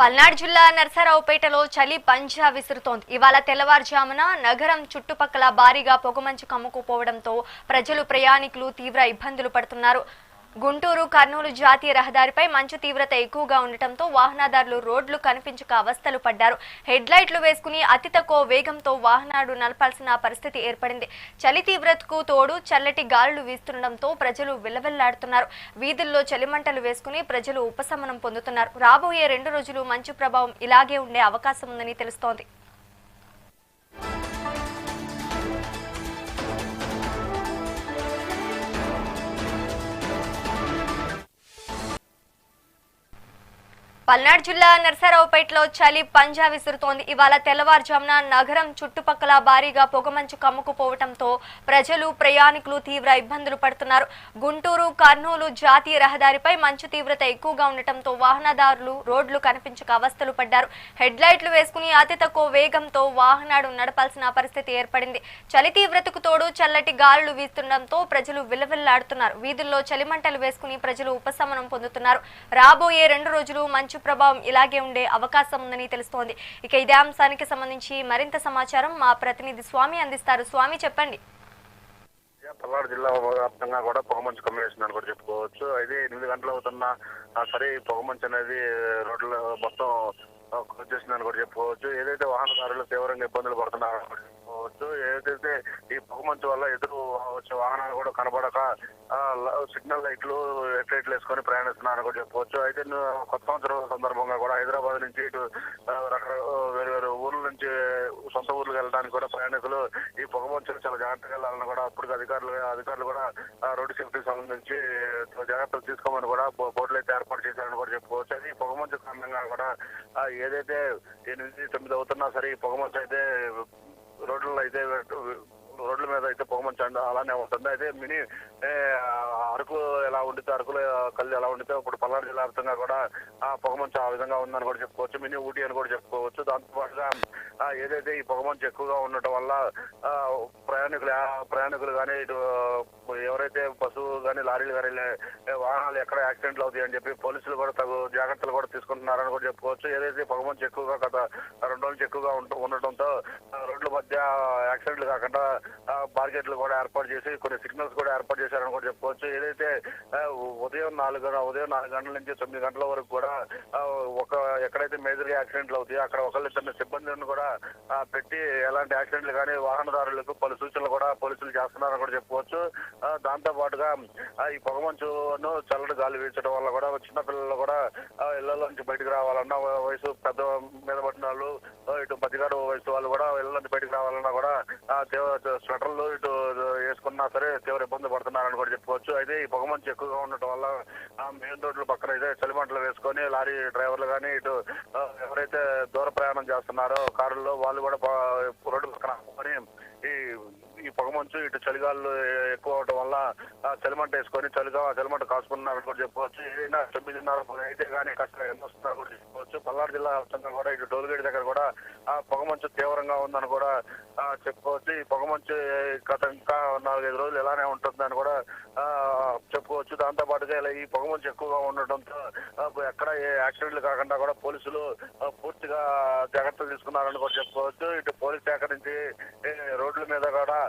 పల్నాడు జిల్లా నరసరావుపేటలో చలి పంజా విసురుతోంది. ఇవాళ తెల్లవారుజామున నగరం చుట్టుపక్కల భారీగా పొగమంచు కమ్ముకుపోవడంతో ప్రజలు ప్రయాణికులు తీవ్ర ఇబ్బందులు పడుతున్నారు. గుంటూరు కర్నూలు జాతీయ రహదారిపై మంచు తీవ్రత ఎక్కువగా ఉండటంతో వాహనదారులు రోడ్లు కనిపించక అవస్థలు పడ్డారు. హెడ్ లైట్లు వేసుకుని అతి తక్కువ వేగంతో వాహనాలు నడపాల్సిన పరిస్థితి ఏర్పడింది. చలి తీవ్రతకు తోడు చల్లటి గాలులు వీస్తుండటంతో ప్రజలు విలవిల్లాడుతున్నారు. వీధుల్లో చలిమంటలు వేసుకుని ప్రజలు ఉపశమనం పొందుతున్నారు. రాబోయే 2 రోజులు మంచు ప్రభావం ఇలాగే ఉండే అవకాశం ఉందని తెలుస్తోంది. పల్నాడు జిల్లా నరసరావుపేటలో చలి పంజా విసురుతోంది. ఇవాళ తెల్లవారుజామున నగరం చుట్టుపక్కల భారీగా పొగమంచు కమ్ముకుపోవడంతో ప్రజలు ప్రయాణికులు తీవ్ర ఇబ్బందులు పడుతున్నారు. గుంటూరు కర్నూలు జాతీయ రహదారిపై మంచు తీవ్రత ఎక్కువగా ఉండటంతో వాహనదారులు రోడ్లు కనిపించక అవస్థలు పడ్డారు. హెడ్ లైట్లు వేసుకుని అతి తక్కువ వేగంతో వాహనాలు నడపాల్సిన పరిస్థితి ఏర్పడింది. చలి తీవ్రతకు తోడు చల్లటి గాలులు వీస్తుండటంతో ప్రజలు విలవిల్లాడుతున్నారు. వీధుల్లో చలిమంటలు వేసుకుని ప్రజలు ఉపశమనం పొందుతున్నారు. రాబోయే 2 రోజులు మంచు ప్రభావం ఇలాగే ఉండే అవకాశం ఉందని తెలుస్తోంది. ఇక ఇదే అంశానికి సంబంధించి మరింత సమాచారం మా ప్రతినిధి స్వామి అందిస్తారు. స్వామి, చెప్పండి. పల్నాడు జిల్లా వ్యాప్తంగా కూడా పొగమంచు కమ్యూనేషన్ అని కూడా చెప్పుకోవచ్చు. అయితే 8 గంటలు అవుతున్నా సరే పొగమంచు అనేది రోడ్లు మొత్తం వచ్చేసిందని కూడా చెప్పుకోవచ్చు. ఏదైతే వాహనదారులు తీవ్రంగా ఇబ్బందులు పడుతున్నారో చెప్పుకోవచ్చు. ఏదైతే ఈ పొగమంచు వల్ల ఎదురు వచ్చే వాహనాలు కూడా కనబడక సిగ్నల్ లైట్లు హెడ్ లైట్లు వేసుకొని ప్రయాణిస్తున్నారని కూడా చెప్పుకోవచ్చు. అయితే కొత్త సంవత్సరం సందర్భంగా కూడా హైదరాబాద్ నుంచి ఇటు వేరు వేరు ఊర్ల నుంచి సొంత ఊర్లకు వెళ్ళడానికి కూడా ప్రయాణికులు ఈ పొగమంచులు చాలా జాగ్రత్తగా వెళ్ళాలని కూడా అప్పుడు అధికారులు కూడా రోడ్డు సేఫ్టీ సంబంధించి జాగ్రత్తలు తీసుకోమని కూడా బోర్డులు అయితే ఏర్పాటు చేశారని కూడా చెప్పుకోవచ్చు. అది ఈ పొగమంచు కారణంగా కూడా ఏదైతే 8-9 అవుతున్నా సరే ఈ పొగమంచు అయితే రోడ్ల మీద అయితే పొగమంచు అలానే ఉంటుంది. అయితే మినీ అరకు ఎలా ఉండితే అరకులో కళ్ళు ఎలా ఉండితే ఇప్పుడు పల్నాడు జిల్లా వ్యాప్తంగా కూడా పొగమంచు ఆ విధంగా ఉందని కూడా చెప్పుకోవచ్చు. మినీ ఊటీ అని కూడా చెప్పుకోవచ్చు. దాంతోపాటుగా ఏదైతే ఈ పొగమంచు ఎక్కువగా ఉండటం వల్ల ప్రయాణికులు కానీ ఇటు ఎవరైతే బస్సు కానీ లారీలు కానీ వాహనాలు ఎక్కడ యాక్సిడెంట్లు అవుతాయి అని చెప్పి పోలీసులు కూడా తగు జాగ్రత్తలు కూడా తీసుకుంటున్నారని కూడా చెప్పుకోవచ్చు. ఏదైతే పొగమంచు ఎక్కువగా గత 2 రోజులు ఎక్కువగా ఉండటంతో రోడ్ల మధ్య యాక్సిడెంట్లు కాకుండా బార్గెట్లు కూడా ఏర్పాటు చేసి కొన్ని సిగ్నల్స్ కూడా ఏర్పాటు చేశారని కూడా చెప్పుకోవచ్చు. ఏదైతే ఉదయం 4 గంటల నుంచి 9 గంటల వరకు కూడా ఎక్కడైతే మేజర్ యాక్సిడెంట్లు అవుతాయో అక్కడ ఒకళ్ళిద్దరిని సిబ్బందిని కూడా పెట్టి ఎలాంటి యాక్సిడెంట్లు కానీ వాహనదారులకు పలు సూచనలు కూడా పోలీసులు చేస్తున్నారని కూడా చెప్పుకోవచ్చు. దాంతో పాటుగా ఈ పొగమంచును చల్లటి గాలి వీచడం వల్ల కూడా చిన్నపిల్లలు కూడా ఇళ్లలో నుంచి బయటకు రావాలన్నా వయసు పెద్ద మీద పడిన వాళ్ళు ఇటు 10 వయసు వాళ్ళు కూడా ఇళ్ల నుంచి బయటకు రావాలన్నా కూడా స్వెటర్లు ఇటు వేసుకున్నా సరే తీవ్ర ఇబ్బంది పడుతున్నారని కూడా చెప్పుకోవచ్చు. అయితే ఈ పొగమంచు ఎక్కువగా ఉండటం వల్ల మెయిన్ రోడ్ల పక్కన అయితే చలిమంటలు వేసుకొని లారీ డ్రైవర్లు కానీ ఇటు ఎవరైతే దూర ప్రయాణం చేస్తున్నారో కారుల్లో వాళ్ళు కూడా రోడ్డు పక్కన ఈ పొగమంచు ఇటు చలిగాలు ఎక్కువ అవడం వల్ల చలిమంట వేసుకొని చలిమంట కాసుకున్నారని కూడా చెప్పుకోవచ్చు. ఏదైనా 9:30 అయితే కానీ కష్టం ఎంత వస్తున్నారని కూడా చెప్పుకోవచ్చు. పల్నాడు జిల్లా వ్యాప్తంగా కూడా ఇటు టోల్గేట్ దగ్గర కూడా పొగమంచు తీవ్రంగా ఉందని కూడా చెప్పుకోవచ్చు. ఈ పొగమంచు గత ఇంకా 4-5 రోజులు ఇలానే ఉంటుందని కూడా చెప్పుకోవచ్చు. దాంతో పాటుగా ఈ పొగమంచు ఎక్కువగా ఉండటంతో ఎక్కడ ఏ యాక్సిడెంట్లు కాకుండా కూడా పోలీసులు పూర్తిగా జాగ్రత్తలు తీసుకున్నారని కూడా చెప్పుకోవచ్చు. ఇటు పోలీస్ శాఖ నుంచి రోడ్ల మీద కూడా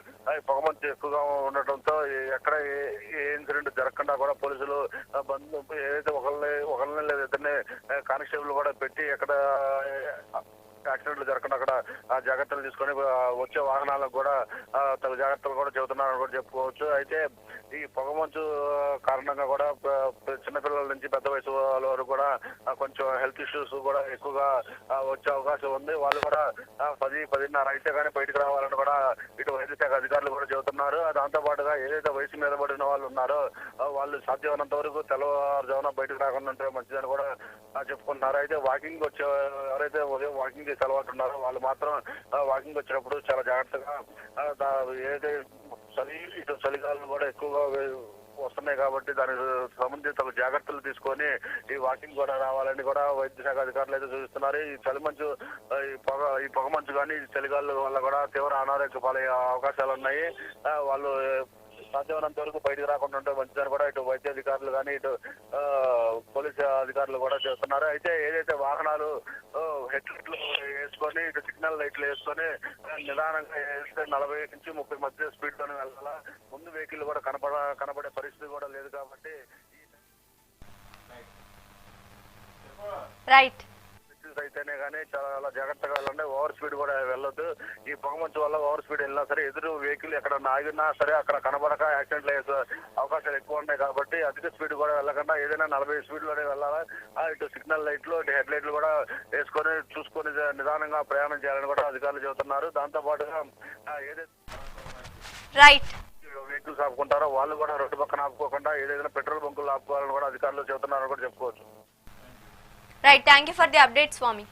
పొగమంచు ఎక్కువగా ఉండటంతో ఎక్కడ ఏ ఇన్సిడెంట్ జరగకుండా కూడా పోలీసులు ఏదైతే ఒకళ్ళని లేదా ఇద్దరిని కానిస్టేబుల్ కూడా పెట్టి ఎక్కడ యాక్సిడెంట్లు జరగకుండా అక్కడ జాగ్రత్తలు తీసుకొని వచ్చే వాహనాలకు కూడా తగు జాగ్రత్తలు కూడా చెబుతున్నారని కూడా చెప్పుకోవచ్చు. అయితే ఈ పొగమంచు కారణంగా కూడా చిన్నపిల్లల నుంచి పెద్ద వయసు వాళ్ళ వరకు కూడా కొంచెం హెల్త్ ఇష్యూస్ కూడా ఎక్కువగా వచ్చే అవకాశం ఉంది. వాళ్ళు కూడా 10-10:30 అయితే కానీ బయటకు రావాలని కూడా ఇటు వైద్య శాఖ అధికారులు కూడా చెబుతున్నారు. దాంతో పాటుగా ఏదైతే వయసు మీద పడిన వాళ్ళు ఉన్నారో వాళ్ళు సాధ్యమైనంత వరకు తెల్లవారుజామున బయటకు రాకుండా ఉంటే మంచిదని కూడా చెప్పుకుంటున్నారు. అయితే వాకింగ్ వచ్చే ఎవరైతే ఉదయం వాకింగ్ చేసే అలవాటు ఉన్నారో వాళ్ళు మాత్రం వాకింగ్ వచ్చినప్పుడు చాలా జాగ్రత్తగా ఏదైతే చలిగాలు కూడా ఎక్కువగా వస్తున్నాయి కాబట్టి దానికి సంబంధించి జాగ్రత్తలు తీసుకొని ఈ వాకింగ్ కూడా రావాలని కూడా వైద్య శాఖ అధికారులు అయితే సూచిస్తున్నారు. ఈ చలిమంచు ఈ పొగమంచు కానీ చలిగాల వల్ల కూడా తీవ్ర అనారోగ్య పాలయ్యే అవకాశాలు ఉన్నాయి. వాళ్ళు సాధ్యమైనంత వరకు బయటకు రాకుండా ఉంటే మంచిదని కూడా ఇటు వైద్య అధికారులు కానీ ఇటు పోలీసు అధికారులు కూడా చేస్తున్నారు. అయితే ఏదైతే వాహనాలు హెడ్లైట్లు వేసుకొని ఇటు సిగ్నల్ లైట్లు వేసుకొని నిదానంగా వేస్తే 40 నుంచి 30 మధ్య స్పీడ్ తోనే వెళ్ళాలా. ముందు వెహికల్ కూడా కనబడే పరిస్థితి కూడా లేదు కాబట్టి రైట్ అయితేనే కానీ చాలా జాగ్రత్తగా వెళ్ళండి. ఓవర్ స్పీడ్ కూడా వెళ్ళొద్దు. ఈ పొగమంచు వల్ల ఓవర్ స్పీడ్ వెళ్ళినా సరే ఎదురు వెహికల్ ఎక్కడ ఆగినా సరే అక్కడ కనబడక యాక్సిడెంట్లు అయ్యే అవకాశాలు ఎక్కువ ఉన్నాయి కాబట్టి అధిక స్పీడ్ కూడా వెళ్ళకుండా ఏదైనా 40 స్పీడ్ లోనే వెళ్ళాలా. ఇటు సిగ్నల్ లైట్లు ఇటు హెడ్ లైట్లు కూడా వేసుకొని చూసుకొని నిదానంగా ప్రయాణం చేయాలని కూడా అధికారులు చెబుతున్నారు. దాంతో పాటుగా ఏదైతే రైట్ వెహికల్స్ ఆపుకుంటారో వాళ్ళు కూడా రోడ్డు పక్కన ఆపుకోకుండా ఏదైనా పెట్రోల్ బంకులు ఆపుకోవాలని కూడా అధికారులు చెబుతున్నారని కూడా చెప్పుకోవచ్చు. Right, thank you for the update Swamy.